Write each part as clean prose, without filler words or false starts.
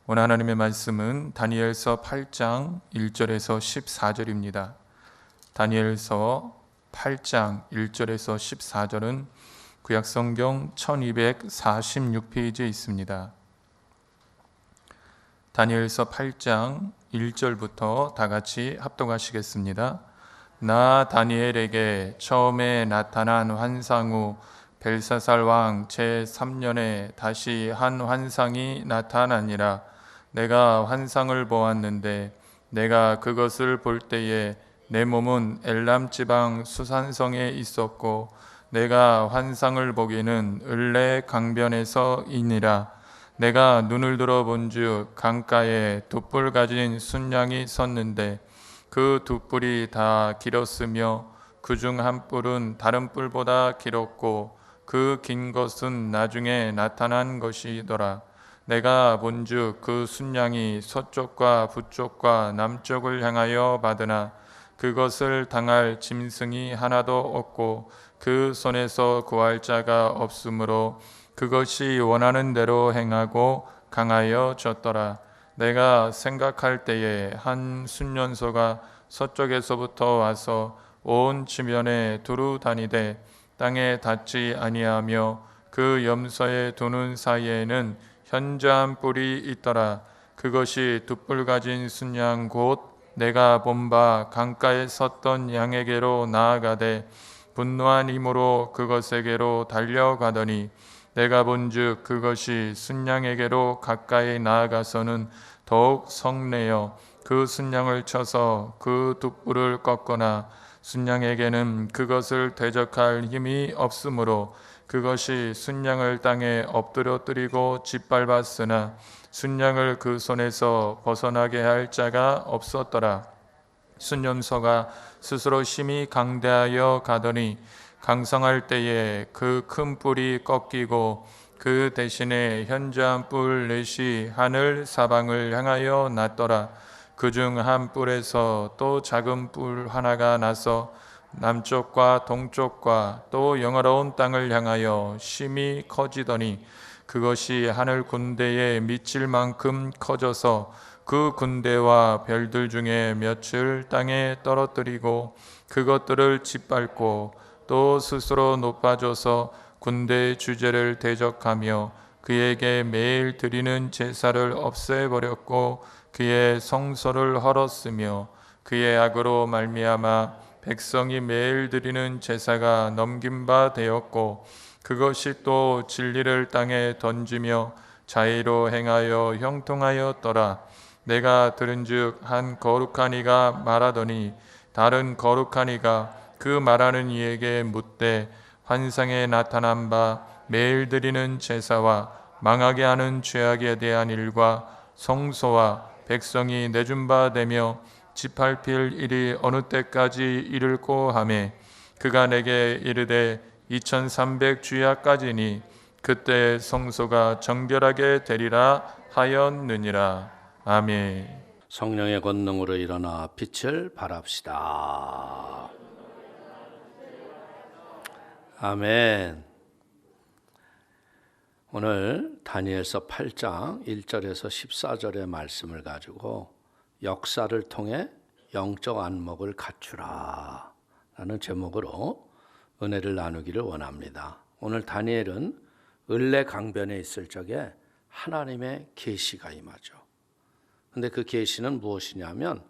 오늘 하나님의 말씀은 다니엘서 8장 1절에서 14절입니다. 다니엘서 8장 1절에서 14절은 구약성경 1246페이지에 있습니다. 다니엘서 8장 1절부터 다 같이 합독하시겠습니다. 나 다니엘에게 처음에 나타난 환상 후 벨사살 왕 제3년에 다시 한 환상이 나타나니라. 내가 환상을 보았는데 내가 그것을 볼 때에 내 몸은 엘람 지방 수산성에 있었고 내가 환상을 보기는 을레 강변에서이니라. 내가 눈을 들어 본즉 강가에 두 뿔 가진 순양이 섰는데 그 두 뿔이 다 길었으며 그 중 한 뿔은 다른 뿔보다 길었고 그 긴 것은 나중에 나타난 것이더라. 내가 본즉 그 순양이 서쪽과 북쪽과 남쪽을 향하여 받으나 그것을 당할 짐승이 하나도 없고 그 손에서 구할 자가 없으므로 그것이 원하는 대로 행하고 강하여 졌더라. 내가 생각할 때에 한 순년소가 서쪽에서부터 와서 온 지면에 두루 다니되 땅에 닿지 아니하며 그 염소의 두 눈 사이에는 현저한 뿔이 있더라. 그것이 두 뿔 가진 순양 곧 내가 본 바 강가에 섰던 양에게로 나아가되 분노한 힘으로 그것에게로 달려가더니 내가 본즉 그것이 순양에게로 가까이 나아가서는 더욱 성내어 그 순양을 쳐서 그 두 뿔을 꺾거나 순양에게는 그것을 대적할 힘이 없으므로 그것이 순양을 땅에 엎드려뜨리고 짓밟았으나 순양을 그 손에서 벗어나게 할 자가 없었더라. 순염소가 스스로 심히 강대하여 가더니 강성할 때에 그 큰 뿔이 꺾이고 그 대신에 현저한 뿔 넷이 하늘 사방을 향하여 났더라. 그중 한 뿔에서 또 작은 뿔 하나가 나서 남쪽과 동쪽과 또 영화로운 땅을 향하여 심히 커지더니 그것이 하늘 군대에 미칠 만큼 커져서 그 군대와 별들 중에 몇을 땅에 떨어뜨리고 그것들을 짓밟고 또 스스로 높아져서 군대의 주제를 대적하며 그에게 매일 드리는 제사를 없애버렸고 그의 성소를 헐었으며 그의 악으로 말미암아 백성이 매일 드리는 제사가 넘긴 바 되었고 그것이 또 진리를 땅에 던지며 자의로 행하여 형통하였더라. 내가 들은즉 한 거룩한 이가 말하더니 다른 거룩한 이가 그 말하는 이에게 묻되 환상에 나타난 바 매일 드리는 제사와 망하게 하는 죄악에 대한 일과 성소와 백성이 내준 바 되며 짓밟힐 일이 어느 때까지 이를꼬 하매 그가 내게 이르되 2300 주야까지니 그때 성소가 정결하게 되리라 하였느니라. 아멘. 성령의 권능으로 일어나 빛을 발합시다. 아멘. 오늘 다니엘서 8장 1절에서 14절의 말씀을 가지고 역사를 통해 영적 안목을 갖추라 라는 제목으로 은혜를 나누기를 원합니다. 오늘 다니엘은 을레 강변에 있을 적에 하나님의 계시가 임하죠. 근데 그 계시는 무엇이냐면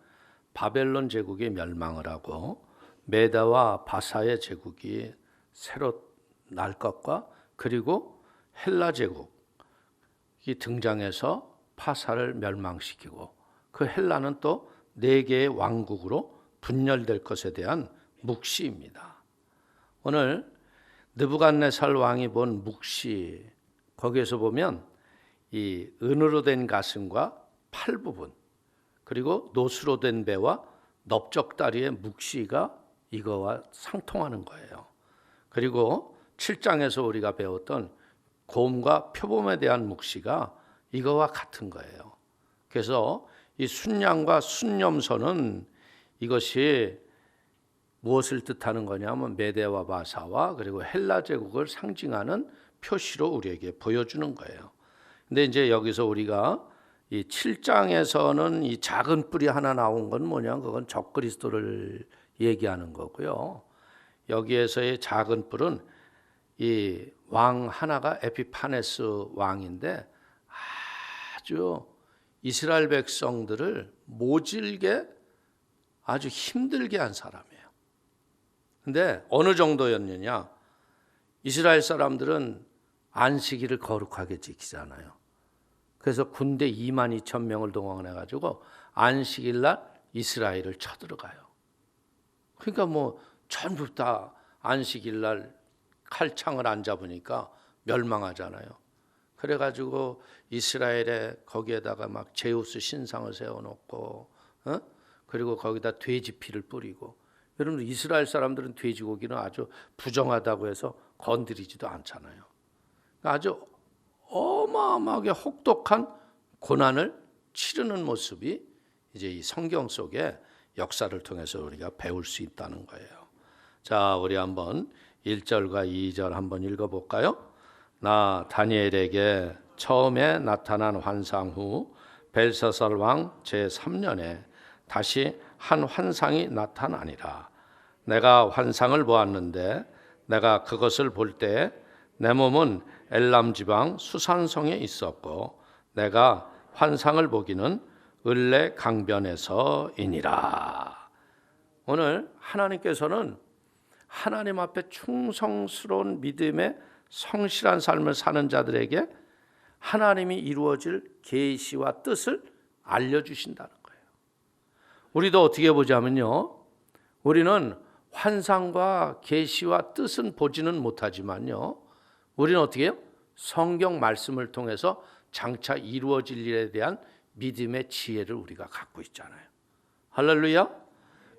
바벨론 제국이 멸망을 하고 메다와 바사의 제국이 새로 날 것과 그리고 헬라 제국이 등장해서 파사를 멸망시키고 그 헬라는 또 4개의 왕국으로 분열될 것에 대한 묵시입니다. 오늘 느부갓네살 왕이 본 묵시 거기에서 보면 이 은으로 된 가슴과 팔 부분 그리고 노수로 된 배와 넓적다리의 묵시가 이거와 상통하는 거예요. 그리고 7장에서 우리가 배웠던 곰과 표범에 대한 묵시가 이거와 같은 거예요. 그래서 이 순양과 순염소는 이것이 무엇을 뜻하는 거냐면 메데와 바사와 그리고 헬라 제국을 상징하는 표시로 우리에게 보여주는 거예요. 근데 이제 여기서 우리가 이 7장에서는 이 작은 뿔이 하나 나온 건 뭐냐? 그건 적그리스도를 얘기하는 거고요. 여기에서의 작은 뿔은 이 왕 하나가 에피파네스 왕인데 아주 이스라엘 백성들을 모질게 아주 힘들게 한 사람이에요. 근데 어느 정도였느냐? 이스라엘 사람들은 안식일을 거룩하게 지키잖아요. 그래서 군대 22,000명을 동원해가지고 안식일 날 이스라엘을 쳐들어가요. 그러니까 뭐 전부 다 안식일 날 칼창을 안 잡으니까 멸망하잖아요. 그래가지고 이스라엘에 거기에다가 막 제우스 신상을 세워놓고, 그리고 거기다 돼지 피를 뿌리고. 여러분 이스라엘 사람들은 돼지고기는 아주 부정하다고 해서 건드리지도 않잖아요. 아주 어마어마하게 혹독한 고난을 치르는 모습이 이제 이 성경 속의 역사를 통해서 우리가 배울 수 있다는 거예요. 자, 우리 한번 1절과 2절 한번 읽어볼까요? 나 다니엘에게 처음에 나타난 환상 후 벨사살 왕 제3년에 다시 한 환상이 나타나니라. 내가 환상을 보았는데 내가 그것을 볼 때 내 몸은 엘람 지방 수산성에 있었고 내가 환상을 보기는 을레 강변에서이니라. 오늘 하나님께서는 하나님 앞에 충성스러운 믿음의 성실한 삶을 사는 자들에게 하나님이 이루어질 계시와 뜻을 알려주신다는 거예요. 우리도 어떻게 보자면요, 우리는 환상과 계시와 뜻은 보지는 못하지만요, 우리는 어떻게 해요? 성경 말씀을 통해서 장차 이루어질 일에 대한 믿음의 지혜를 우리가 갖고 있잖아요. 할렐루야.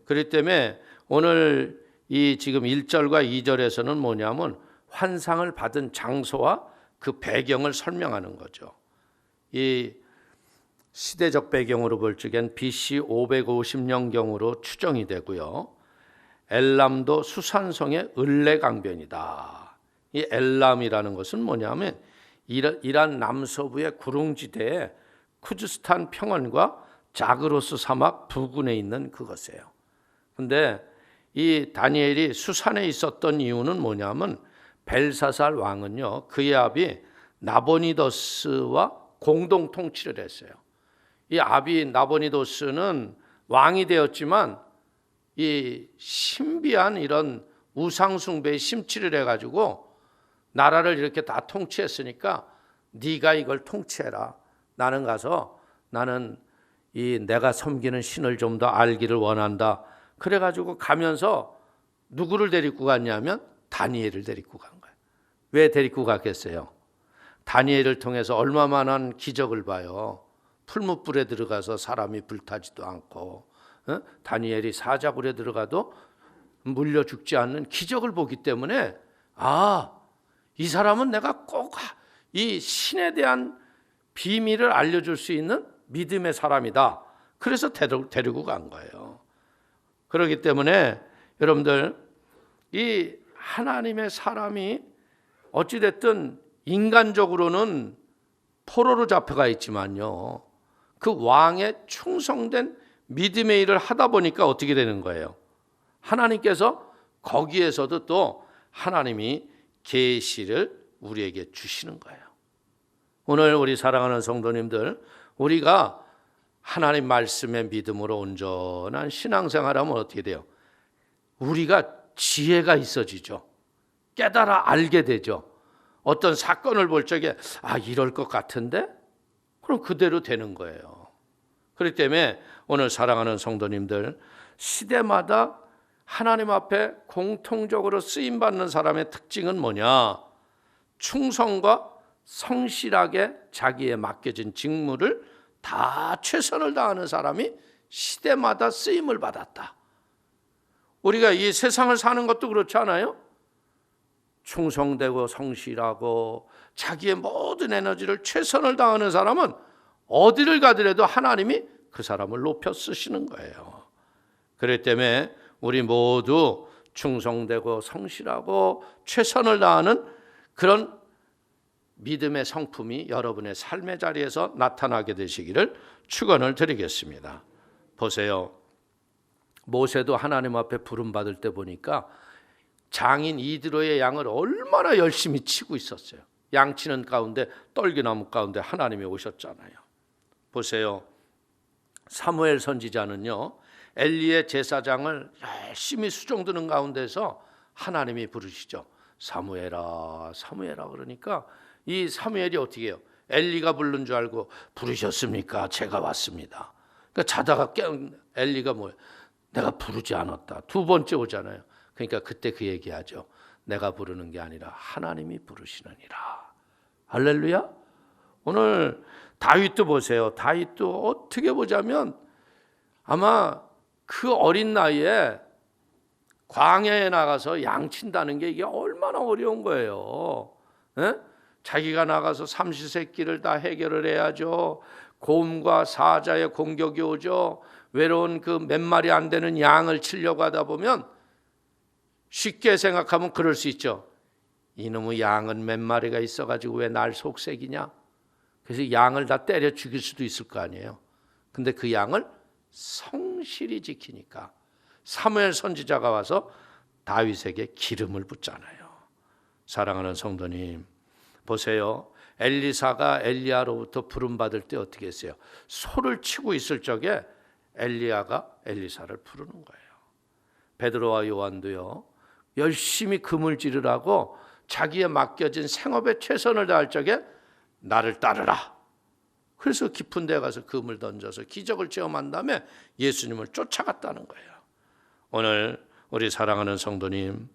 그렇기 때문에 오늘 이 지금 1절과 2절에서는 뭐냐면 환상을 받은 장소와 그 배경을 설명하는 거죠. 이 시대적 배경으로 볼 적엔 BC 550년경으로 추정이 되고요. 엘람도 수산성의 을레강변이다. 이 엘람이라는 것은 뭐냐면 이란 남서부의 구릉지대에 쿠즈스탄 평원과 자그로스 사막 부근에 있는 그것이에요. 그런데 이 다니엘이 수산에 있었던 이유는 뭐냐면 벨사살 왕은요, 그의 아비 나보니더스와 공동 통치를 했어요. 이 아비 나보니더스는 왕이 되었지만 이 신비한 이런 우상숭배에 심취를 해가지고 나라를 이렇게 다 통치했으니까 네가 이걸 통치해라. 나는 가서 나는 이 내가 섬기는 신을 좀 더 알기를 원한다. 그래가지고 가면서 누구를 데리고 갔냐면 다니엘을 데리고 간 거예요. 왜 데리고 갔겠어요? 다니엘을 통해서 얼마만한 기적을 봐요. 풀무불에 들어가서 사람이 불타지도 않고, 다니엘이 사자굴에 들어가도 물려 죽지 않는 기적을 보기 때문에 이 사람은 내가 꼭 이 신에 대한 비밀을 알려줄 수 있는 믿음의 사람이다. 그래서 데리고 간 거예요. 그렇기 때문에 여러분들 이 하나님의 사람이 어찌됐든 인간적으로는 포로로 잡혀가 있지만요, 그 왕의 충성된 믿음의 일을 하다 보니까 어떻게 되는 거예요? 하나님께서 거기에서도 또 하나님이 계시를 우리에게 주시는 거예요. 오늘 우리 사랑하는 성도님들, 우리가 하나님 말씀의 믿음으로 온전한 신앙생활하면 어떻게 돼요? 우리가 지혜가 있어지죠. 깨달아 알게 되죠. 어떤 사건을 볼 적에 이럴 것 같은데? 그럼 그대로 되는 거예요. 그렇기 때문에 오늘 사랑하는 성도님들, 시대마다 하나님 앞에 공통적으로 쓰임받는 사람의 특징은 뭐냐? 충성과 성실하게 자기에 맡겨진 직무를 다 최선을 다하는 사람이 시대마다 쓰임을 받았다. 우리가 이 세상을 사는 것도 그렇지 않아요? 충성되고 성실하고 자기의 모든 에너지를 최선을 다하는 사람은 어디를 가더라도 하나님이 그 사람을 높여 쓰시는 거예요. 그렇기 때문에 우리 모두 충성되고 성실하고 최선을 다하는 그런 믿음의 성품이 여러분의 삶의 자리에서 나타나게 되시기를 축원을 드리겠습니다. 보세요. 모세도 하나님 앞에 부름받을 때 보니까 장인 이드로의 양을 얼마나 열심히 치고 있었어요. 양치는 가운데 떨기나무 가운데 하나님이 오셨잖아요. 보세요. 사무엘 선지자는요, 엘리의 제사장을 열심히 수종드는 가운데서 하나님이 부르시죠. 사무엘아, 사무엘아. 그러니까 이 사무엘이 어떻게 해요? 엘리가 부른 줄 알고 부르셨습니까? 제가 왔습니다. 그러니까 자다가 깨운 엘리가 뭐예요? 내가 부르지 않았다. 두 번째 오잖아요. 그러니까 그때 그 얘기하죠. 내가 부르는 게 아니라 하나님이 부르시느니라. 할렐루야. 오늘 다윗도 보세요. 다윗도 어떻게 보자면 아마 그 어린 나이에 광야에 나가서 양친다는 게 이게 얼마나 어려운 거예요. 에? 자기가 나가서 삼시세끼를 다 해결을 해야죠. 곰과 사자의 공격이 오죠. 외로운 그 몇 마리 안 되는 양을 치려고 하다 보면 쉽게 생각하면 그럴 수 있죠. 이놈의 양은 몇 마리가 있어가지고 왜 날 속색이냐. 그래서 양을 다 때려 죽일 수도 있을 거 아니에요. 근데 그 양을 성실히 지키니까 사무엘 선지자가 와서 다윗에게 기름을 붓잖아요. 사랑하는 성도님, 보세요. 엘리사가 엘리야로부터 부름받을 때 어떻게 했어요? 소를 치고 있을 적에 엘리야가 엘리사를 부르는 거예요. 베드로와 요한도요, 열심히 그물질을 자기의 맡겨진 생업에 최선을 다할 적에 나를 따르라. 그래서 깊은 데 가서 그물 던져서 기적을 체험한 다음에 예수님을 쫓아갔다는 거예요. 오늘 우리 사랑하는 성도님,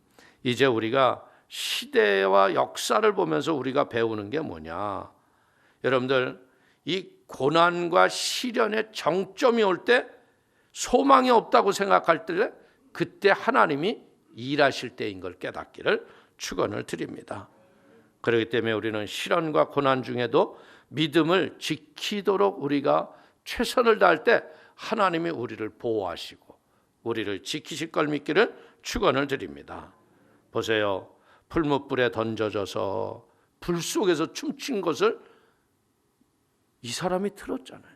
이제 우리가 시대와 역사를 보면서 우리가 배우는 게 뭐냐. 여러분들, 이 고난과 시련의 정점이 올 때 소망이 없다고 생각할 때 그때 하나님이 일하실 때인 걸 깨닫기를 축원을 드립니다. 그렇기 때문에 우리는 시련과 고난 중에도 믿음을 지키도록 우리가 최선을 다할 때 하나님이 우리를 보호하시고 우리를 지키실 걸 믿기를 축원을 드립니다. 보세요. 풀무불에 던져져서 불 속에서 춤춘 것을 이 사람이 들었잖아요.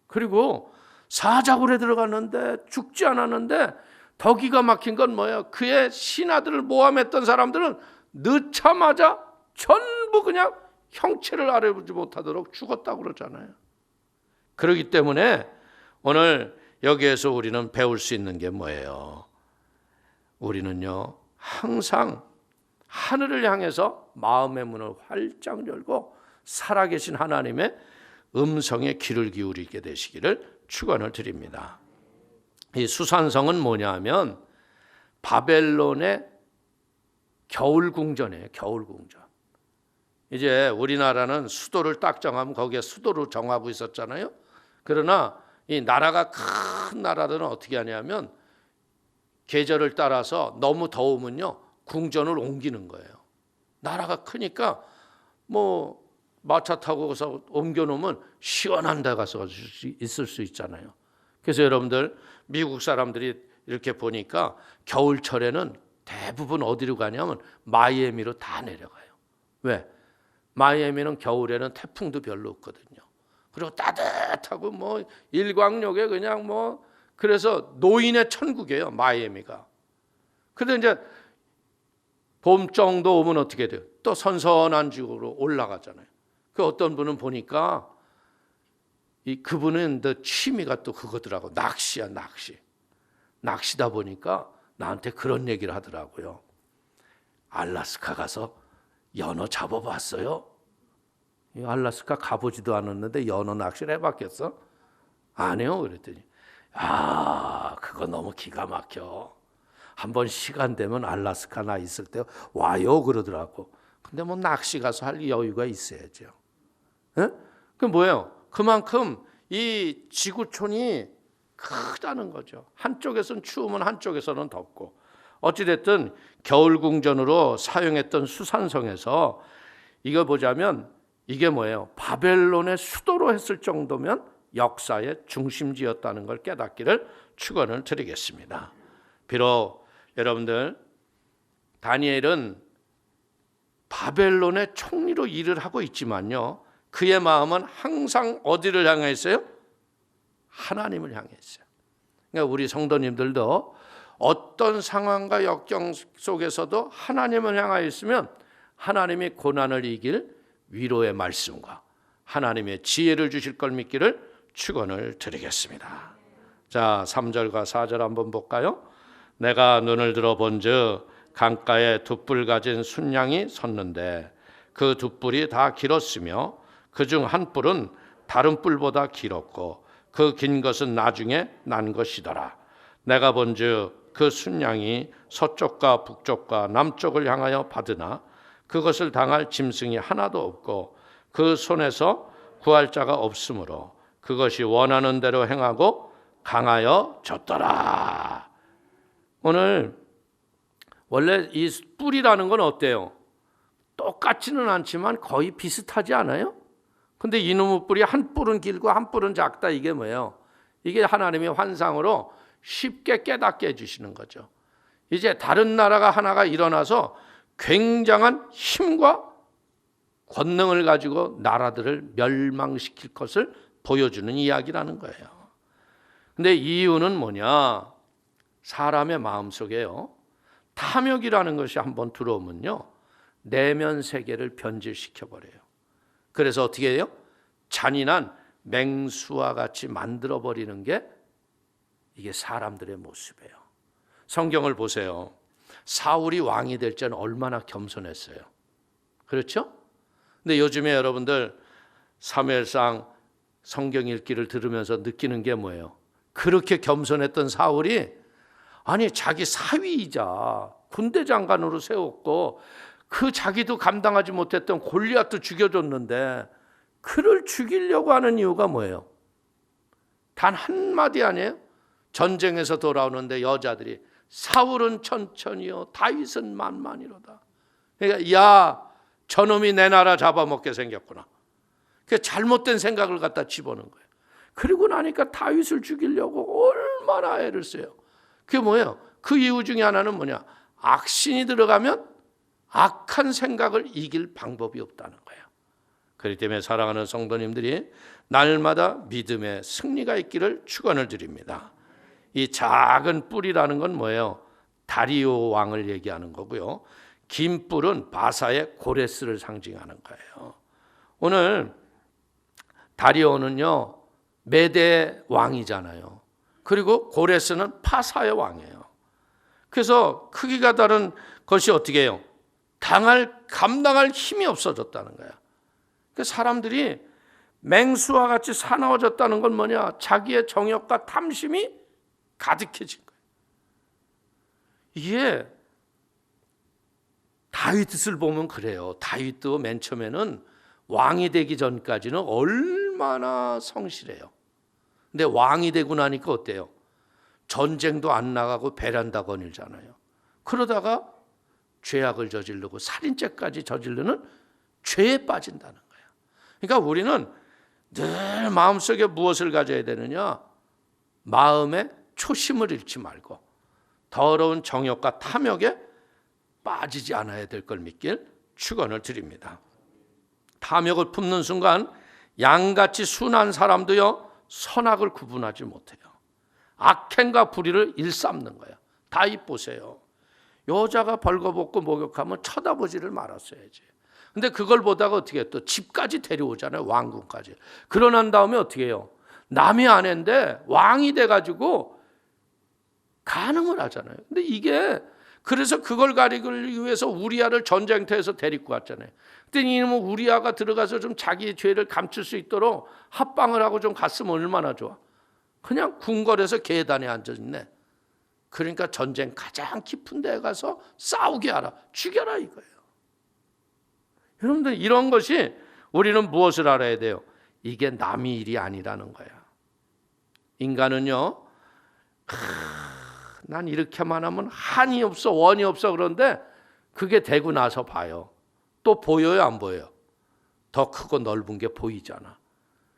그리고 사자굴에 들어갔는데 죽지 않았는데 더 기가 막힌 건 뭐예요? 그의 신하들을 모함했던 사람들은 넣자마자 전부 그냥 형체를 알아보지 못하도록 죽었다고 그러잖아요. 그렇기 때문에 오늘 여기에서 우리는 배울 수 있는 게 뭐예요? 우리는요, 항상 하늘을 향해서 마음의 문을 활짝 열고 살아계신 하나님의 음성에 귀를 기울이게 되시기를 축원을 드립니다. 이 수산성은 뭐냐 하면 바벨론의 겨울궁전이에요. 겨울궁전. 이제 우리나라는 수도를 딱 정하면 거기에 수도로 정하고 있었잖아요. 그러나 이 나라가 큰 나라들은 어떻게 하냐면 계절을 따라서 너무 더우면요, 궁전을 옮기는 거예요. 나라가 크니까 뭐 마차 타고 가서 옮겨놓으면 시원한 데 가서 있을 수 있잖아요. 그래서 여러분들, 미국 사람들이 이렇게 보니까 겨울철에는 대부분 어디로 가냐면 마이애미로 다 내려가요. 왜? 마이애미는 겨울에는 태풍도 별로 없거든요. 그리고 따뜻하고 뭐 일광욕에 그냥 뭐, 그래서 노인의 천국이에요, 마이애미가. 근데 이제 봄 정도 오면 어떻게 돼요? 또 선선한 지역으로 올라가잖아요. 그 어떤 분은 보니까 그분은 취미가 또 그거더라고. 낚시야, 낚시. 낚시다 보니까 나한테 그런 얘기를 하더라고요. 알래스카 가서 연어 잡아봤어요? 알래스카 가보지도 않았는데 연어 낚시를 해봤겠어? 아니요. 그랬더니 그거 너무 기가 막혀. 한번 시간 되면 알래스카 나 있을 때 와요 그러더라고. 근데 뭐 낚시 가서 할 여유가 있어야죠. 예? 그 뭐예요? 그만큼 이 지구촌이 크다는 거죠. 한쪽에서는 추우면 한쪽에서는 덥고. 어찌됐든 겨울궁전으로 사용했던 수산성에서 이거 보자면 이게 뭐예요? 바벨론의 수도로 했을 정도면 역사의 중심지였다는 걸 깨닫기를 축원을 드리겠습니다. 비록 여러분들, 다니엘은 바벨론의 총리로 일을 하고 있지만요, 그의 마음은 항상 어디를 향해 있어요? 하나님을 향해 있어요. 그러니까 우리 성도님들도 어떤 상황과 역경 속에서도 하나님을 향하여 있으면 하나님이 고난을 이길 위로의 말씀과 하나님의 지혜를 주실 걸 믿기를 축원을 드리겠습니다. 자, 3절과 4절 한번 볼까요? 내가 눈을 들어 본즉 강가에 두 뿔 가진 순양이 섰는데 그 두 뿔이 다 길었으며 그중 한 뿔은 다른 뿔보다 길었고 그 긴 것은 나중에 난 것이더라. 내가 본즉 그 순양이 서쪽과 북쪽과 남쪽을 향하여 받으나 그것을 당할 짐승이 하나도 없고 그 손에서 구할 자가 없으므로 그것이 원하는 대로 행하고 강하여 졌더라. 오늘 원래 이 뿔이라는 건 어때요? 똑같지는 않지만 거의 비슷하지 않아요? 근데 이놈의 뿔이 한 뿔은 길고 한 뿔은 작다, 이게 뭐예요? 이게 하나님의 환상으로 쉽게 깨닫게 해주시는 거죠. 이제 다른 나라가 하나가 일어나서 굉장한 힘과 권능을 가지고 나라들을 멸망시킬 것을 보여주는 이야기라는 거예요. 근데 이유는 뭐냐? 사람의 마음속에요, 탐욕이라는 것이 한번 들어오면요, 내면 세계를 변질시켜버려요. 그래서 어떻게 해요? 잔인한 맹수와 같이 만들어버리는 게 이게 사람들의 모습이에요. 성경을 보세요. 사울이 왕이 될 때는 얼마나 겸손했어요. 그렇죠? 근데 요즘에 여러분들 사무엘상 성경 읽기를 들으면서 느끼는 게 뭐예요? 그렇게 겸손했던 사울이 아니 자기 사위이자 군대 장관으로 세웠고 그 자기도 감당하지 못했던 골리앗도 죽여줬는데 그를 죽이려고 하는 이유가 뭐예요? 단 한마디 아니에요? 전쟁에서 돌아오는데 여자들이 사울은 천천히요 다윗은 만만이로다. 그러니까 야 저놈이 내 나라 잡아먹게 생겼구나. 그 잘못된 생각을 갖다 집어넣은 거예요. 그리고 나니까 다윗을 죽이려고 얼마나 애를 써요. 그게 뭐예요? 그 이유 중에 하나는 뭐냐? 악신이 들어가면 악한 생각을 이길 방법이 없다는 거예요. 그렇기 때문에 사랑하는 성도님들이 날마다 믿음의 승리가 있기를 축원을 드립니다. 이 작은 뿔이라는 건 뭐예요? 다리오 왕을 얘기하는 거고요. 긴 뿔은 바사의 고레스를 상징하는 거예요. 오늘 다리오는요 메대 왕이잖아요. 그리고 고레스는 파사의 왕이에요. 그래서 크기가 다른 것이 어떻게 해요? 감당할 힘이 없어졌다는 거야. 그 사람들이 맹수와 같이 사나워졌다는 건 뭐냐? 자기의 정욕과 탐심이 가득해진 거예요. 이게 다윗을 보면 그래요. 다윗도 맨 처음에는 왕이 되기 전까지는 얼마나 성실해요. 근데 왕이 되고 나니까 어때요? 전쟁도 안 나가고 베란다 거닐잖아요. 그러다가 죄악을 저지르고 살인죄까지 저지르는 죄에 빠진다는 거예요. 그러니까 우리는 늘 마음속에 무엇을 가져야 되느냐? 마음의 초심을 잃지 말고 더러운 정욕과 탐욕에 빠지지 않아야 될 걸 믿길 축원을 드립니다. 탐욕을 품는 순간 양같이 순한 사람도요 선악을 구분하지 못해요. 악행과 불의를 일삼는 거예요. 다윗 보세요. 여자가 벌거벗고 목욕하면 쳐다보지를 말았어야지. 근데 그걸 보다가 어떻게 해요? 또 집까지 데려오잖아요. 왕궁까지. 그러고 난 다음에 어떻게 해요? 남의 아내인데 왕이 돼가지고 간음을 하잖아요. 근데 이게 그래서 그걸 가리기 위해서 우리아를 전쟁터에서 데리고 왔잖아요. 그랬더니 이놈은 우리아가 들어가서 좀 자기 죄를 감출 수 있도록 합방을 하고 좀 갔으면 얼마나 좋아. 그냥 궁궐에서 계단에 앉아있네. 그러니까 전쟁 가장 깊은 데에 가서 싸우게 하라. 죽여라 이거예요. 여러분들 이런 것이 우리는 무엇을 알아야 돼요? 이게 남의 일이 아니라는 거야. 인간은요. 난 이렇게만 하면 한이 없어 원이 없어 그런데 그게 되고 나서 봐요. 또 보여요 안 보여요? 더 크고 넓은 게 보이잖아.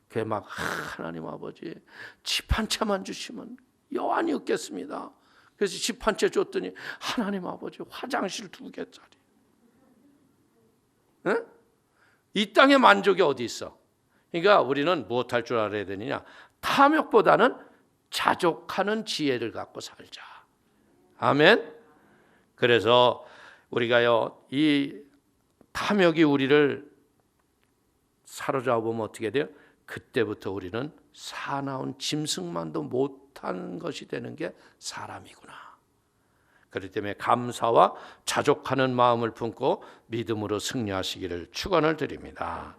그게 막 하나님 아버지 집 한 채만 주시면 여한이 없겠습니다. 그래서 집 한 채 줬더니 하나님 아버지 화장실 2개짜리. 이 땅의 만족이 어디 있어? 그러니까 우리는 무엇 할 줄 알아야 되느냐? 탐욕보다는 자족하는 지혜를 갖고 살자. 아멘. 그래서 우리가요, 이 탐욕이 우리를 사로잡으면 어떻게 돼요? 그때부터 우리는 사나운 짐승만도 못한 것이 되는 게 사람이구나. 그렇기 때문에 감사와 자족하는 마음을 품고 믿음으로 승리하시기를 축원을 드립니다.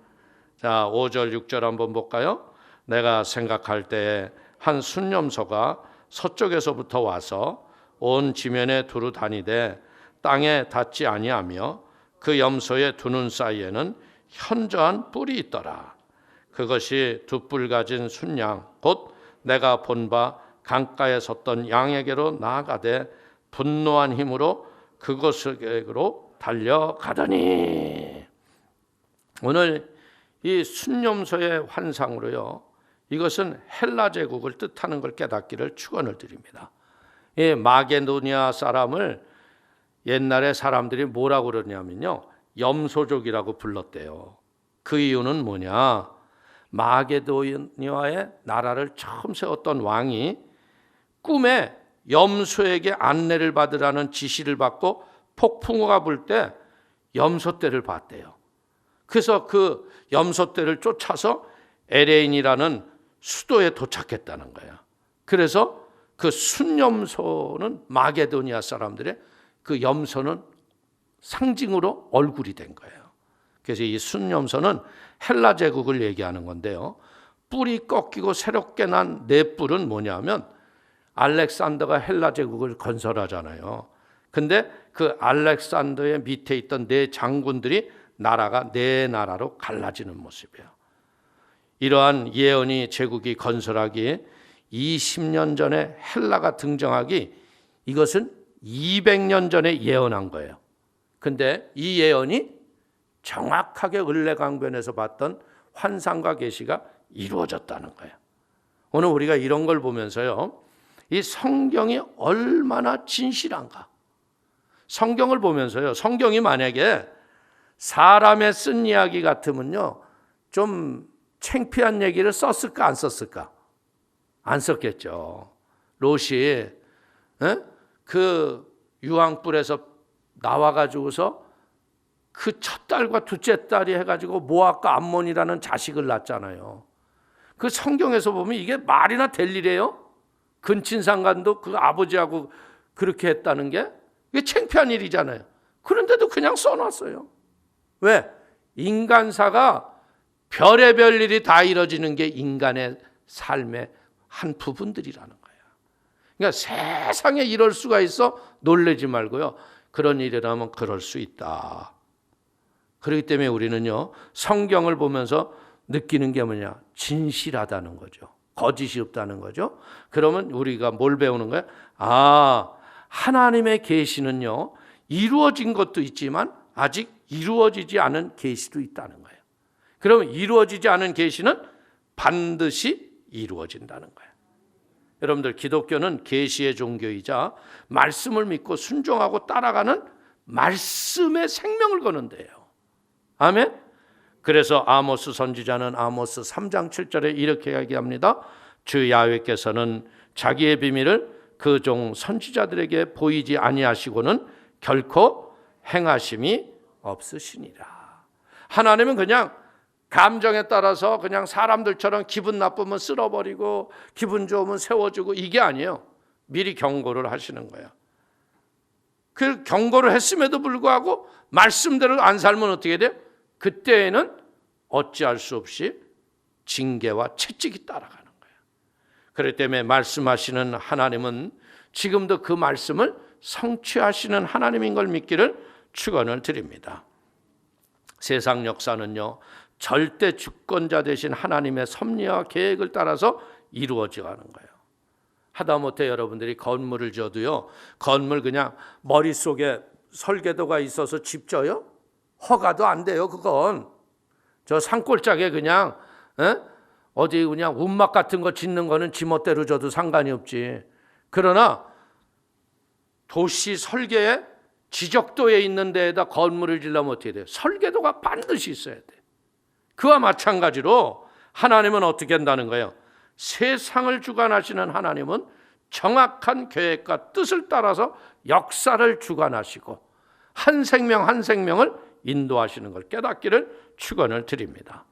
자, 5절 6절 한번 볼까요? 내가 생각할 때 한 순념소가 서쪽에서부터 와서 온 지면에 두루 다니되 땅에 닿지 아니하며 그 염소의 두 눈 사이에는 현저한 뿔이 있더라. 그것이 두 뿔 가진 순양 곧 내가 본 바 강가에 섰던 양에게로 나아가되 분노한 힘으로 그곳으로 달려가더니. 오늘 이 순념소의 환상으로요, 이것은 헬라 제국을 뜻하는 걸 깨닫기를 축원을 드립니다. 이 마게도니아 사람을 옛날에 사람들이 뭐라고 그러냐면요, 염소족이라고 불렀대요. 그 이유는 뭐냐? 마게도니아의 나라를 처음 세웠던 왕이 꿈에 염소에게 안내를 받으라는 지시를 받고 폭풍우가 불 때 염소떼를 봤대요. 그래서 그 염소떼를 쫓아서 에레인이라는 수도에 도착했다는 거야. 그래서 그 순염소는 마게도니아 사람들의 그 염소는 상징으로 얼굴이 된 거예요. 그래서 이 순염소는 헬라 제국을 얘기하는 건데요. 뿔이 꺾이고 새롭게 난 네 뿔은 뭐냐면 알렉산더가 헬라 제국을 건설하잖아요. 근데 그 알렉산더의 밑에 있던 네 장군들이 나라가 네 나라로 갈라지는 모습이에요. 이러한 예언이 제국이 건설하기 20년 전에 헬라가 등장하기, 이것은 200년 전에 예언한 거예요. 근데 이 예언이 정확하게 을레강변에서 봤던 환상과 계시가 이루어졌다는 거예요. 오늘 우리가 이런 걸 보면서요, 이 성경이 얼마나 진실한가. 성경을 보면서요, 성경이 만약에 사람의 쓴 이야기 같으면요, 좀 창피한 얘기를 썼을까 안 썼을까? 안 썼겠죠. 롯이 그 유황불에서 나와가지고서 그 첫 딸과 둘째 딸이 해가지고 모압과 암몬이라는 자식을 낳잖아요. 그 성경에서 보면 이게 말이나 될 일이에요? 근친상간도 그 아버지하고 그렇게 했다는 게 이게 창피한 일이잖아요. 그런데도 그냥 써놨어요. 왜? 인간사가 별의별 일이 다 이루어지는 게 인간의 삶의 한 부분들이라는 거예요. 그러니까 세상에 이럴 수가 있어? 놀라지 말고요, 그런 일이라면 그럴 수 있다. 그렇기 때문에 우리는요, 성경을 보면서 느끼는 게 뭐냐? 진실하다는 거죠. 거짓이 없다는 거죠. 그러면 우리가 뭘 배우는 거예요? 아, 하나님의 계시는요, 이루어진 것도 있지만 아직 이루어지지 않은 계시도 있다는 거예요. 그러면 이루어지지 않은 계시는 반드시 이루어진다는 거예요. 여러분들, 기독교는 계시의 종교이자 말씀을 믿고 순종하고 따라가는 말씀의 생명을 거는데요. 아멘. 그래서 아모스 선지자는 아모스 3장 7절에 이렇게 이야기합니다. 주 야훼께서는 자기의 비밀을 그 종 선지자들에게 보이지 아니하시고는 결코 행하심이 없으시니라. 하나님은 그냥 감정에 따라서 그냥 사람들처럼 기분 나쁘면 쓸어버리고 기분 좋으면 세워주고 이게 아니에요. 미리 경고를 하시는 거예요. 그 경고를 했음에도 불구하고 말씀대로 안 살면 어떻게 돼요? 그때에는 어찌할 수 없이 징계와 채찍이 따라가는 거예요. 그렇기 때문에 말씀하시는 하나님은 지금도 그 말씀을 성취하시는 하나님인 걸 믿기를 축원을 드립니다. 세상 역사는요, 절대 주권자 되신 하나님의 섭리와 계획을 따라서 이루어져 가는 거예요. 하다못해 여러분들이 건물을 지어도요, 건물 그냥 머릿속에 설계도가 있어서 집 져요? 허가도 안 돼요. 그건 저 산골짜기에 그냥 어디 그냥 운막 같은 거 짓는 거는 지멋대로 져도 상관이 없지. 그러나 도시 설계에 지적도에 있는 데에다 건물을 지려면 어떻게 돼요? 설계도가 반드시 있어야 돼. 그와 마찬가지로 하나님은 어떻게 한다는 거예요? 세상을 주관하시는 하나님은 정확한 계획과 뜻을 따라서 역사를 주관하시고 한 생명 한 생명을 인도하시는 걸 깨닫기를 축원을 드립니다.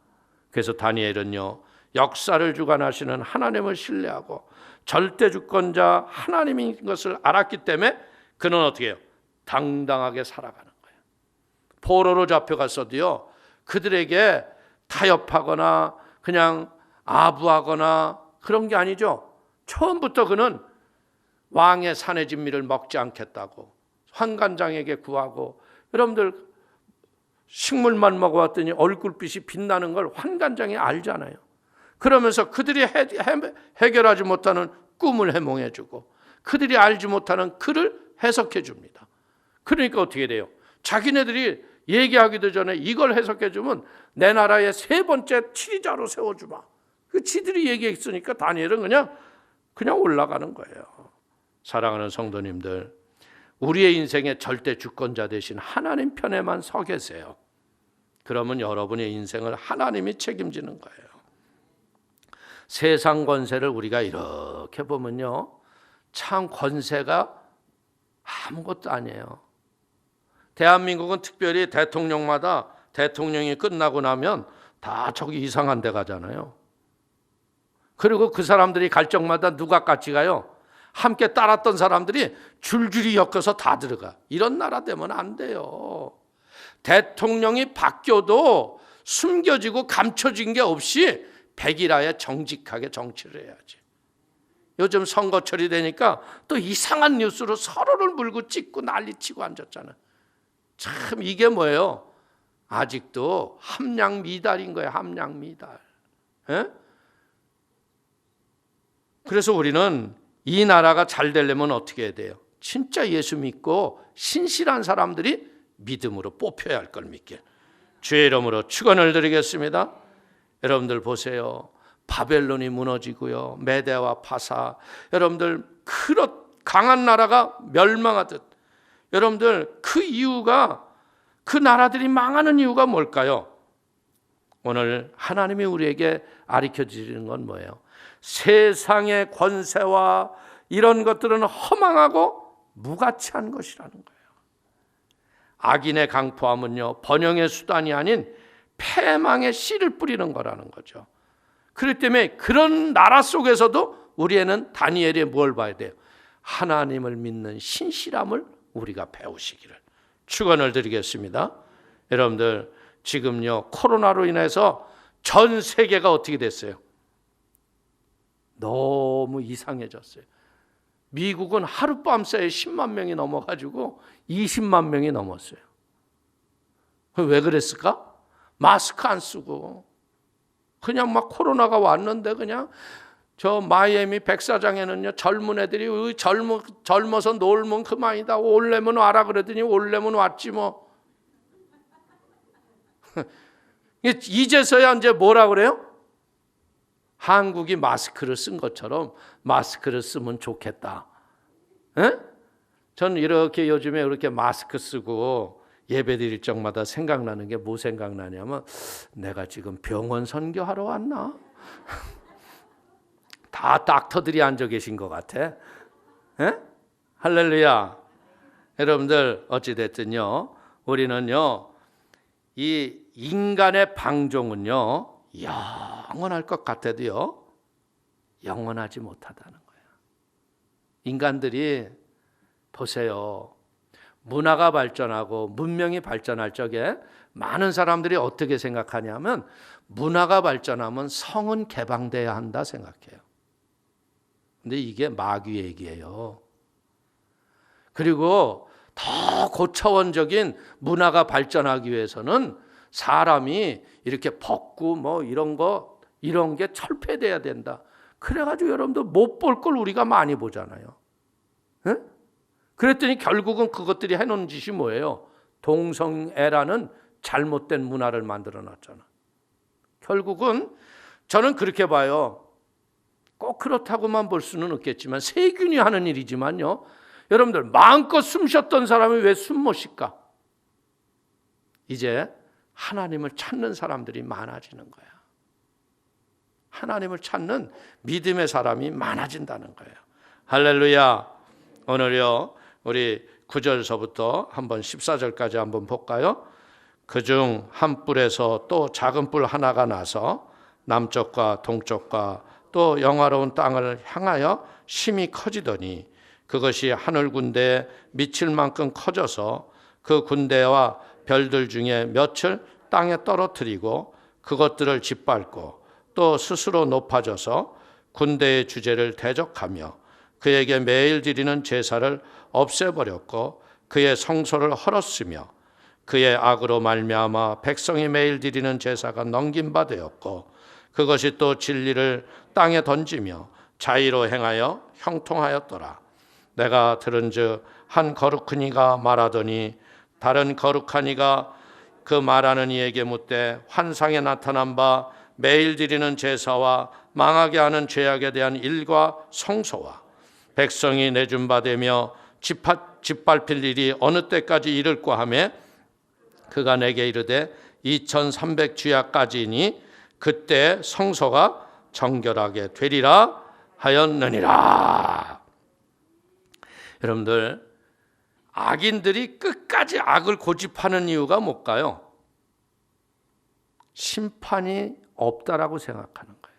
그래서 다니엘은요, 역사를 주관하시는 하나님을 신뢰하고 절대 주권자 하나님인 것을 알았기 때문에 그는 어떻게 해요? 당당하게 살아가는 거예요. 포로로 잡혀갔어도요, 그들에게 타협하거나 그냥 아부하거나 그런 게 아니죠. 처음부터 그는 왕의 산의 진미를 먹지 않겠다고 환관장에게 구하고, 여러분들 식물만 먹어왔더니 얼굴빛이 빛나는 걸 환관장이 알잖아요. 그러면서 그들이 해결하지 못하는 꿈을 해몽해주고 그들이 알지 못하는 글을 해석해줍니다. 그러니까 어떻게 돼요? 자기네들이 얘기하기도 전에 이걸 해석해주면 내 나라의 세 번째 치리자로 세워주마. 그 지들이 얘기했으니까 다니엘은 그냥 올라가는 거예요. 사랑하는 성도님들, 우리의 인생의 절대 주권자 되신 하나님 편에만 서 계세요. 그러면 여러분의 인생을 하나님이 책임지는 거예요. 세상 권세를 우리가 이렇게 보면요, 참 권세가 아무것도 아니에요. 대한민국은 특별히 대통령마다 대통령이 끝나고 나면 다 저기 이상한 데 가잖아요. 그리고 그 사람들이 갈 적마다 누가 같이 가요? 함께 따랐던 사람들이 줄줄이 엮여서 다 들어가. 이런 나라 되면 안 돼요. 대통령이 바뀌어도 숨겨지고 감춰진 게 없이 백일하에 정직하게 정치를 해야지. 요즘 선거철이 되니까 또 이상한 뉴스로 서로를 물고 찢고 난리치고 앉았잖아요. 참 이게 뭐예요? 아직도 함량미달인 거예요. 함량미달. 에? 그래서 우리는 이 나라가 잘 되려면 어떻게 해야 돼요? 진짜 예수 믿고 신실한 사람들이 믿음으로 뽑혀야 할 걸 믿길 주의 이름으로 축원을 드리겠습니다. 여러분들 보세요. 바벨론이 무너지고요, 메대와 파사, 여러분들 그렇 강한 나라가 멸망하듯, 여러분들 그 이유가, 그 나라들이 망하는 이유가 뭘까요? 오늘 하나님이 우리에게 가르쳐 주시는 건 뭐예요? 세상의 권세와 이런 것들은 허망하고 무가치한 것이라는 거예요. 악인의 강포함은요, 번영의 수단이 아닌 패망의 씨를 뿌리는 거라는 거죠. 그렇기 때문에 그런 나라 속에서도 우리에는 다니엘이 뭘 봐야 돼요? 하나님을 믿는 신실함을 우리가 배우시기를 축원을 드리겠습니다. 여러분들 지금요, 코로나로 인해서 전 세계가 어떻게 됐어요? 너무 이상해졌어요. 미국은 하룻밤 사이에 10만 명이 넘어가지고 20만 명이 넘었어요. 왜 그랬을까? 마스크 안 쓰고 그냥 막 코로나가 왔는데 그냥 저 마이애미 백사장에는요, 젊은 애들이 젊어서 놀면 그만이다, 올래면 와라 그러더니 올래면 왔지 뭐. 이제서야 이제 뭐라 그래요? 한국이 마스크를 쓴 것처럼 마스크를 쓰면 좋겠다. 에? 저는 이렇게 요즘에 이렇게 마스크 쓰고 예배 드릴 적마다 생각나는 게 뭐 생각나냐면, 내가 지금 병원 선교하러 왔나? 다 닥터들이 앉아 계신 것 같아. 에? 할렐루야. 여러분들 어찌됐든요, 우리는요, 이 인간의 방종은요, 영원할 것 같아도요, 영원하지 못하다는 거예요. 인간들이 보세요. 문화가 발전하고 문명이 발전할 적에 많은 사람들이 어떻게 생각하냐면, 문화가 발전하면 성은 개방돼야 한다 생각해요. 근데 이게 마귀 얘기예요. 그리고 더 고차원적인 문화가 발전하기 위해서는 사람이 이렇게 벗고 뭐 이런 게 철폐돼야 된다. 그래가지고 여러분들 못 볼 걸 우리가 많이 보잖아요. 에? 그랬더니 결국은 그것들이 해놓은 짓이 뭐예요? 동성애라는 잘못된 문화를 만들어 놨잖아. 결국은 저는 그렇게 봐요. 꼭 그렇다고만 볼 수는 없겠지만 세균이 하는 일이지만요, 여러분들 마음껏 숨 쉬었던 사람이 왜 숨 못 쉴까? 이제 하나님을 찾는 사람들이 많아지는 거야. 하나님을 찾는 믿음의 사람이 많아진다는 거예요. 할렐루야. 오늘요 우리 9절서부터 한번 14절까지 한번 볼까요? 그중 한 뿔에서 또 작은 뿔 하나가 나서 남쪽과 동쪽과 또 영화로운 땅을 향하여 심히 커지더니 그것이 하늘 군대에 미칠 만큼 커져서 그 군대와 별들 중에 몇을 땅에 떨어뜨리고 그것들을 짓밟고 또 스스로 높아져서 군대의 주제를 대적하며 그에게 매일 드리는 제사를 없애버렸고 그의 성소를 헐었으며 그의 악으로 말미암아 백성이 매일 드리는 제사가 넘긴 바 되었고 그것이 또 진리를 땅에 던지며 자의로 행하여 형통하였더라. 내가 들은즉 한 거룩한 이가 말하더니 다른 거룩한 이가 그 말하는 이에게 묻되 환상에 나타난 바 매일 드리는 제사와 망하게 하는 죄악에 대한 일과 성소와 백성이 내준 바 되며 짓밟힐 일이 어느 때까지 이를까 하며 그가 내게 이르되 2300 주야까지니 그때 성소가 정결하게 되리라 하였느니라. 여러분들, 악인들이 끝까지 악을 고집하는 이유가 뭘까요? 심판이 없다라고 생각하는 거예요.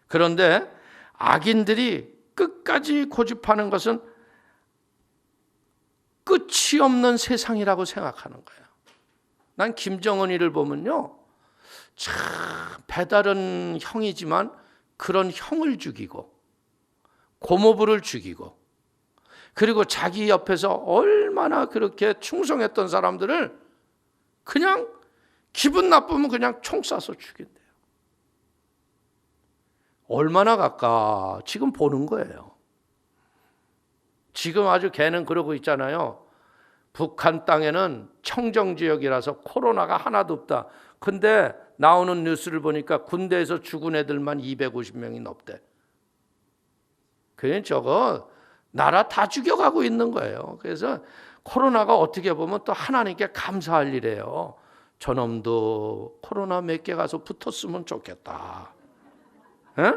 그런데 악인들이 끝까지 고집하는 것은 끝이 없는 세상이라고 생각하는 거예요. 난 김정은이를 보면요, 참 배다른 형이지만 그런 형을 죽이고 고모부를 죽이고 그리고 자기 옆에서 얼마나 그렇게 충성했던 사람들을 그냥 기분 나쁘면 그냥 총 쏴서 죽인대요. 얼마나 가까 지금 보는 거예요. 지금 아주 걔는 그러고 있잖아요. 북한 땅에는 청정지역이라서 코로나가 하나도 없다. 근데 나오는 뉴스를 보니까 군대에서 죽은 애들만 250명이 넘대. 그냥 저거 나라 다 죽여가고 있는 거예요. 그래서 코로나가 어떻게 보면 또 하나님께 감사할 일이에요. 저놈도 코로나 몇 개 가서 붙었으면 좋겠다. 에?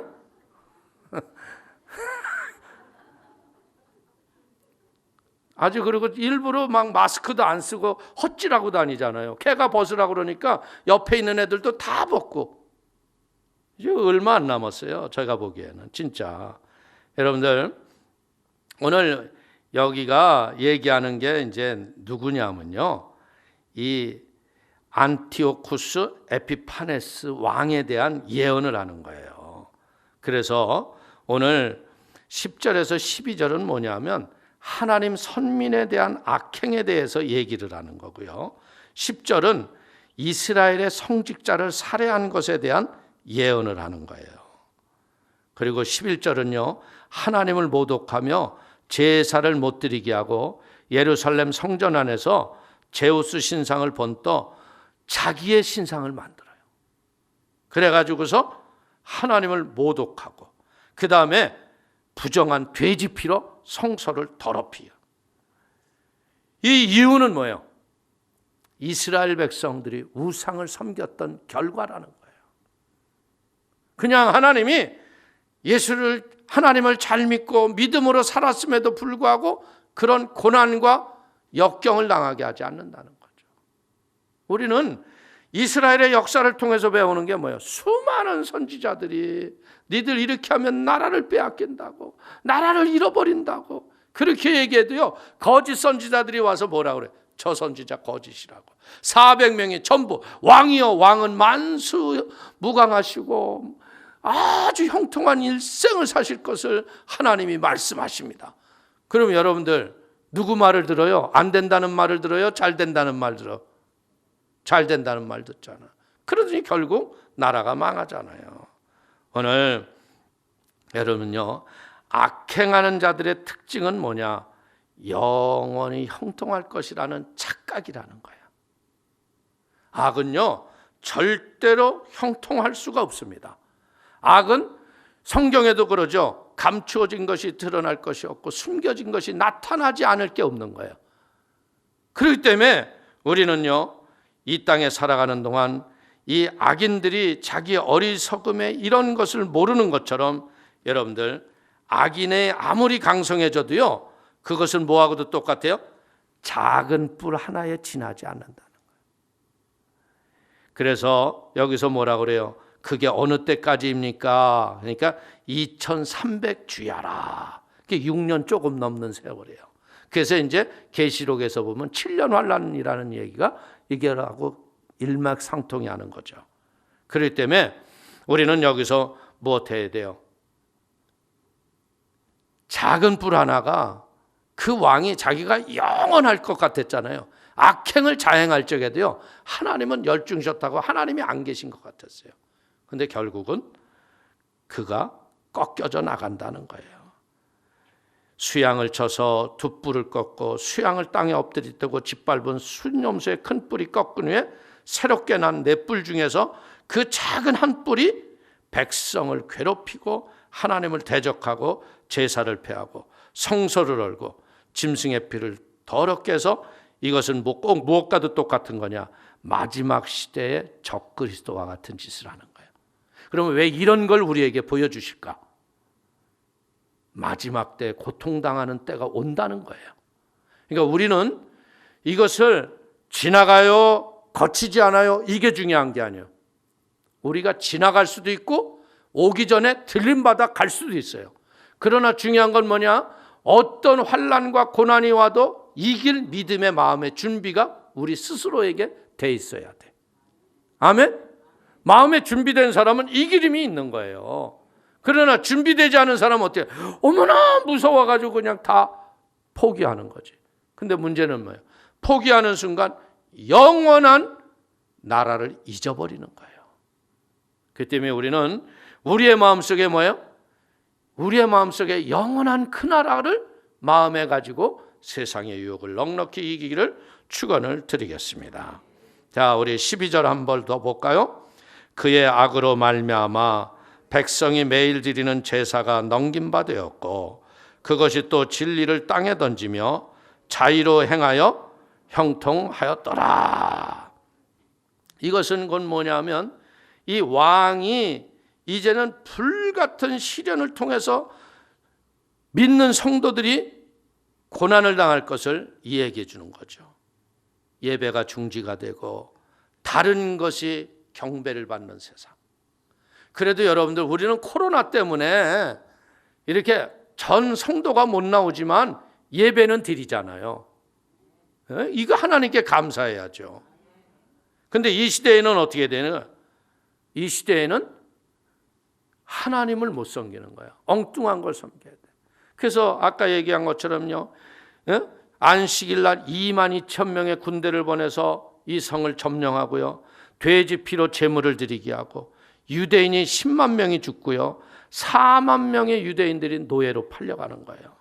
아주 그리고 일부러 막 마스크도 안 쓰고 헛질하고 다니잖아요. 걔가 벗으라고 그러니까 옆에 있는 애들도 다 벗고. 이제 얼마 안 남았어요. 제가 보기에는 진짜. 여러분들 오늘 여기가 얘기하는 게 이제 누구냐면요. 이 안티오쿠스 에피파네스 왕에 대한 예언을 하는 거예요. 그래서 오늘 10절에서 12절은 뭐냐면 하나님 선민에 대한 악행에 대해서 얘기를 하는 거고요. 10절은 이스라엘의 성직자를 살해한 것에 대한 예언을 하는 거예요. 그리고 11절은요. 하나님을 모독하며 제사를 못 드리게 하고 예루살렘 성전 안에서 제우스 신상을 번떠 자기의 신상을 만들어요. 그래가지고서 하나님을 모독하고 그 다음에 부정한 돼지 피로 성소를 더럽히요. 이 이유는 뭐예요? 이스라엘 백성들이 우상을 섬겼던 결과라는 거예요. 그냥 하나님이 하나님을 잘 믿고 믿음으로 살았음에도 불구하고 그런 고난과 역경을 당하게 하지 않는다는 거죠. 우리는 이스라엘의 역사를 통해서 배우는 게 뭐예요? 수많은 선지자들이 니들 이렇게 하면 나라를 빼앗긴다고, 나라를 잃어버린다고 그렇게 얘기해도요, 거짓 선지자들이 와서 뭐라 그래요? 저 선지자 거짓이라고. 400명이 전부 왕이요, 왕은 만수무강하시고 아주 형통한 일생을 사실 것을 하나님이 말씀하십니다. 그럼 여러분들 누구 말을 들어요? 안 된다는 말을 들어요? 잘 된다는 말 들어? 잘 된다는 말 듣잖아. 그러더니 결국 나라가 망하잖아요. 오늘 여러분요, 악행하는 자들의 특징은 뭐냐? 영원히 형통할 것이라는 착각이라는 거예요. 악은요, 절대로 형통할 수가 없습니다. 악은 성경에도 그러죠. 감추어진 것이 드러날 것이 없고 숨겨진 것이 나타나지 않을 게 없는 거예요. 그렇기 때문에 우리는요, 이 땅에 살아가는 동안 이 악인들이 자기 어리석음에 이런 것을 모르는 것처럼 여러분들 악인의 아무리 강성해져도요 그것은 뭐하고도 똑같아요? 작은 뿔 하나에 지나지 않는다는 거예요. 그래서 여기서 뭐라고 그래요? 그게 어느 때까지입니까? 그러니까 2300주야라. 그게 6년 조금 넘는 세월이에요. 그래서 이제 계시록에서 보면 7년 환란이라는 얘기가 이게라고 일맥상통이 하는 거죠. 그렇기 때문에 우리는 여기서 무엇 해야 돼요? 작은 뿔 하나가 그 왕이 자기가 영원할 것 같았잖아요. 악행을 자행할 적에도요 하나님은 열중셨다고 하나님이 안 계신 것 같았어요. 근데 결국은 그가 꺾여져 나간다는 거예요. 수양을 쳐서 두 뿔을 꺾고 수양을 땅에 엎드리고 짓밟은 순염소의 큰 뿔이 꺾은 후에 새롭게 난 네 뿔 중에서 그 작은 한 뿔이 백성을 괴롭히고 하나님을 대적하고 제사를 폐하고 성소를 얼고 짐승의 피를 더럽게 해서 이것은 꼭 무엇과도 똑같은 거냐? 마지막 시대의 적그리스도와 같은 짓을 하는 거예요. 그러면 왜 이런 걸 우리에게 보여주실까? 마지막 때 고통당하는 때가 온다는 거예요. 그러니까 우리는 이것을 지나가요, 거치지 않아요, 이게 중요한 게 아니에요. 우리가 지나갈 수도 있고 오기 전에 들림받아 갈 수도 있어요. 그러나 중요한 건 뭐냐? 어떤 환난과 고난이 와도 이길 믿음의 마음의 준비가 우리 스스로에게 돼 있어야 돼. 아멘? 마음에 준비된 사람은 이길 힘이 있는 거예요. 그러나 준비되지 않은 사람은 어때요? 어머나 무서워가지고 그냥 다 포기하는 거지. 근데 문제는 뭐예요? 포기하는 순간 영원한 나라를 잊어버리는 거예요. 그 때문에 우리는 우리의 마음속에 뭐예요? 우리의 마음속에 영원한 그 나라를 마음에 가지고 세상의 유혹을 넉넉히 이기기를 축원을 드리겠습니다. 자, 우리 12절 한 번 더 볼까요? 그의 악으로 말미암아 백성이 매일 드리는 제사가 넘긴 바 되었고 그것이 또 진리를 땅에 던지며 자의로 행하여 형통하였더라. 이것은 곧 뭐냐면 이 왕이 이제는 불같은 시련을 통해서 믿는 성도들이 고난을 당할 것을 이야기해 주는 거죠. 예배가 중지가 되고 다른 것이 경배를 받는 세상. 그래도 여러분들 우리는 코로나 때문에 이렇게 전 성도가 못 나오지만 예배는 드리잖아요. 이거 하나님께 감사해야죠. 근데 이 시대에는 어떻게 되는? 이 시대에는 하나님을 못 섬기는 거예요. 엉뚱한 걸 섬겨야 돼. 그래서 아까 얘기한 것처럼요. 안식일 날 22,000명의 군대를 보내서 이 성을 점령하고요. 돼지 피로 제물을 드리게 하고 유대인이 10만 명이 죽고요. 4만 명의 유대인들이 노예로 팔려가는 거예요.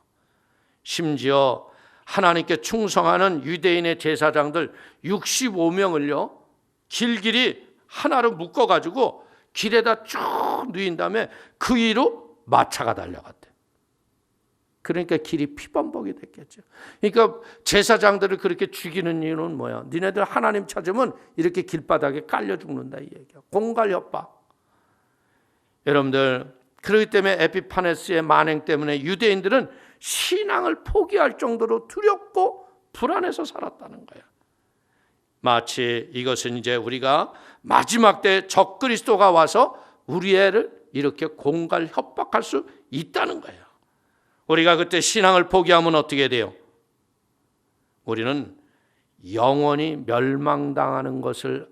심지어 하나님께 충성하는 유대인의 제사장들 65명을요. 길길이 하나로 묶어가지고 길에다 쭉 누인 다음에 그 위로 마차가 달려갔대. 그러니까 길이 피범벅이 됐겠죠. 그러니까 제사장들을 그렇게 죽이는 이유는 뭐야? 니네들 하나님 찾으면 이렇게 길바닥에 깔려 죽는다 이 얘기야. 공갈 협박. 여러분들 그렇기 때문에 에피파네스의 만행 때문에 유대인들은 신앙을 포기할 정도로 두렵고 불안해서 살았다는 거야. 마치 이것은 이제 우리가 마지막 때 적그리스도가 와서 우리 애를 이렇게 공갈 협박할 수 있다는 거예요. 우리가 그때 신앙을 포기하면 어떻게 돼요? 우리는 영원히 멸망당하는 것을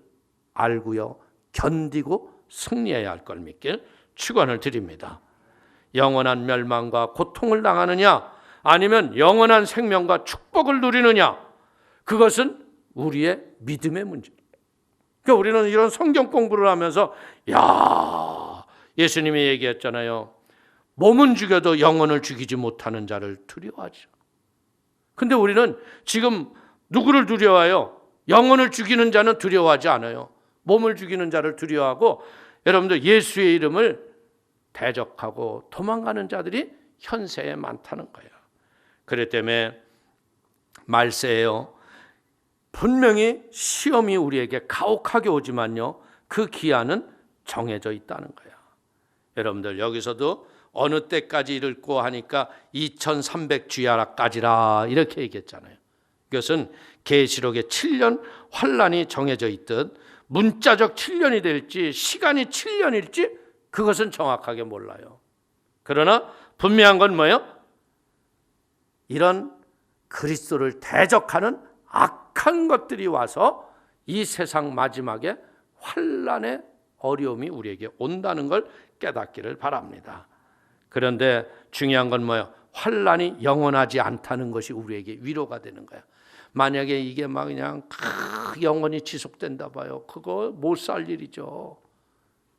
알고요. 견디고 승리해야 할 걸 믿길 축원을 드립니다. 영원한 멸망과 고통을 당하느냐 아니면 영원한 생명과 축복을 누리느냐 그것은 우리의 믿음의 문제. 그러니까 우리는 이런 성경 공부를 하면서 예수님이 얘기했잖아요. 몸은 죽여도 영혼을 죽이지 못하는 자를 두려워하죠. 근데 우리는 지금 누구를 두려워해요? 영혼을 죽이는 자는 두려워하지 않아요. 몸을 죽이는 자를 두려워하고 여러분들 예수의 이름을 대적하고 도망가는 자들이 현세에 많다는 거예요. 그렇기 때문에 말세예요. 분명히 시험이 우리에게 가혹하게 오지만요, 그 기한은 정해져 있다는 거예요. 여러분들 여기서도 어느 때까지 읽고 하니까 2300주야까지라 이렇게 얘기했잖아요. 이것은 계시록의 7년 환란이 정해져 있듯 문자적 7년이 될지 시간이 7년일지 그것은 정확하게 몰라요. 그러나 분명한 건 뭐예요? 이런 그리스도를 대적하는 악한 것들이 와서 이 세상 마지막에 환란의 어려움이 우리에게 온다는 걸 깨닫기를 바랍니다. 그런데 중요한 건 뭐예요? 환란이 영원하지 않다는 것이 우리에게 위로가 되는 거야. 만약에 이게 막 그냥 영원히 지속된다 봐요. 그거 못 살 일이죠.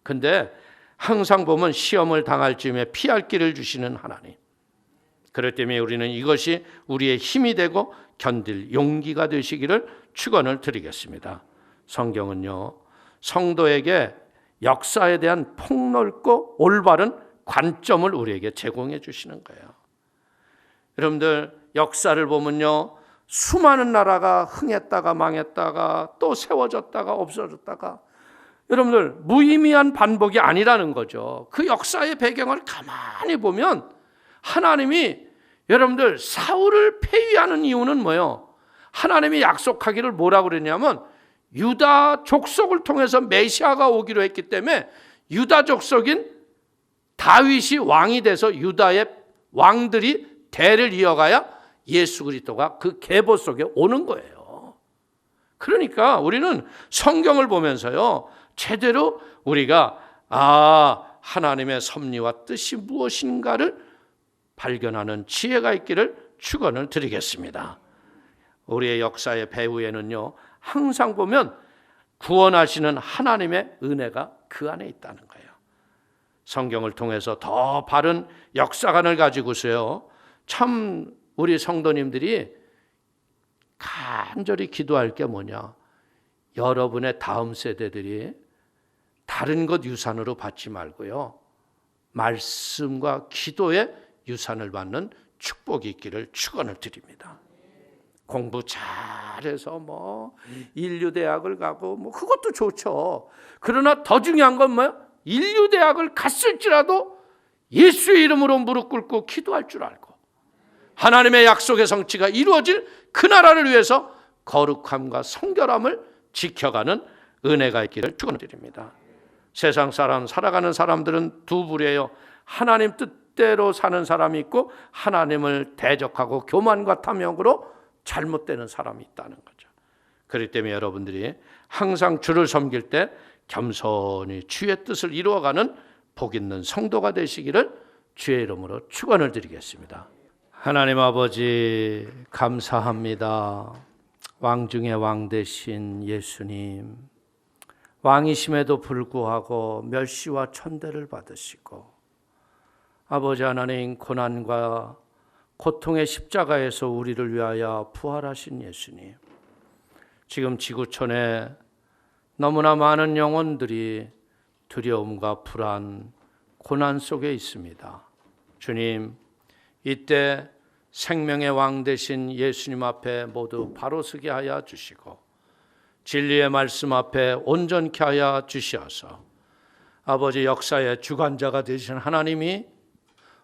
근데 항상 보면 시험을 당할 즈음에 피할 길을 주시는 하나님. 그렇기 때문에 우리는 이것이 우리의 힘이 되고 견딜 용기가 되시기를 축원을 드리겠습니다. 성경은요, 성도에게 역사에 대한 폭넓고 올바른 관점을 우리에게 제공해 주시는 거예요. 여러분들 역사를 보면요, 수많은 나라가 흥했다가 망했다가 또 세워졌다가 없어졌다가, 여러분들 무의미한 반복이 아니라는 거죠. 그 역사의 배경을 가만히 보면 하나님이 여러분들 사울을 폐위하는 이유는 뭐예요? 하나님이 약속하기를 뭐라고 그랬냐면 유다 족속을 통해서 메시아가 오기로 했기 때문에 유다 족속인 다윗이 왕이 돼서 유다의 왕들이 대를 이어가야 예수 그리스도가 그 계보 속에 오는 거예요. 그러니까 우리는 성경을 보면서요, 제대로 우리가 하나님의 섭리와 뜻이 무엇인가를 발견하는 지혜가 있기를 축원을 드리겠습니다. 우리의 역사의 배후에는요, 항상 보면 구원하시는 하나님의 은혜가 그 안에 있다는 거예요. 성경을 통해서 더 바른 역사관을 가지고서요, 참 우리 성도님들이 간절히 기도할 게 뭐냐, 여러분의 다음 세대들이 다른 것 유산으로 받지 말고요, 말씀과 기도의 유산을 받는 축복이 있기를 축원을 드립니다. 공부 잘해서 인류대학을 가고 그것도 좋죠. 그러나 더 중요한 건 뭐예요? 인류대학을 갔을지라도 예수의 이름으로 무릎 꿇고 기도할 줄 알고 하나님의 약속의 성취가 이루어질 그 나라를 위해서 거룩함과 성결함을 지켜가는 은혜가 있기를 축원드립니다. 세상 사람 살아가는 사람들은 두 부류예요. 하나님 뜻대로 사는 사람이 있고 하나님을 대적하고 교만과 탐욕으로 잘못되는 사람이 있다는 거죠. 그렇기 때문에 여러분들이 항상 주를 섬길 때 겸손히 주의 뜻을 이루어가는 복 있는 성도가 되시기를 주의 이름으로 축원을 드리겠습니다. 하나님 아버지 감사합니다. 왕 중에 왕 되신 예수님, 왕이심에도 불구하고 멸시와 천대를 받으시고 아버지 하나님, 고난과 고통의 십자가에서 우리를 위하여 부활하신 예수님, 지금 지구촌에 너무나 많은 영혼들이 두려움과 불안, 고난 속에 있습니다. 주님, 이때 생명의 왕 되신 예수님 앞에 모두 바로 서게 하여 주시고 진리의 말씀 앞에 온전케 하여 주시어서 아버지 역사의 주관자가 되신 하나님이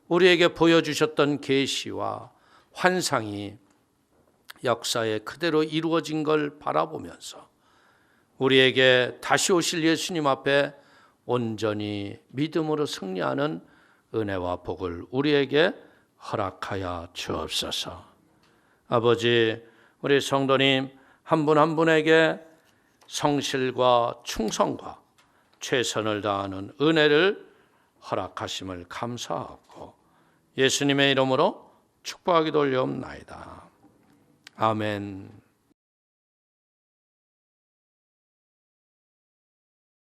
우리에게 보여주셨던 계시와 환상이 역사에 그대로 이루어진 걸 바라보면서 우리에게 다시 오실 예수님 앞에 온전히 믿음으로 승리하는 은혜와 복을 우리에게 허락하여 주옵소서. 아버지, 우리 성도님 한 분 한 분에게 성실과 충성과 최선을 다하는 은혜를 허락하심을 감사하고 예수님의 이름으로 축복하기도 올려옵나이다. 아멘.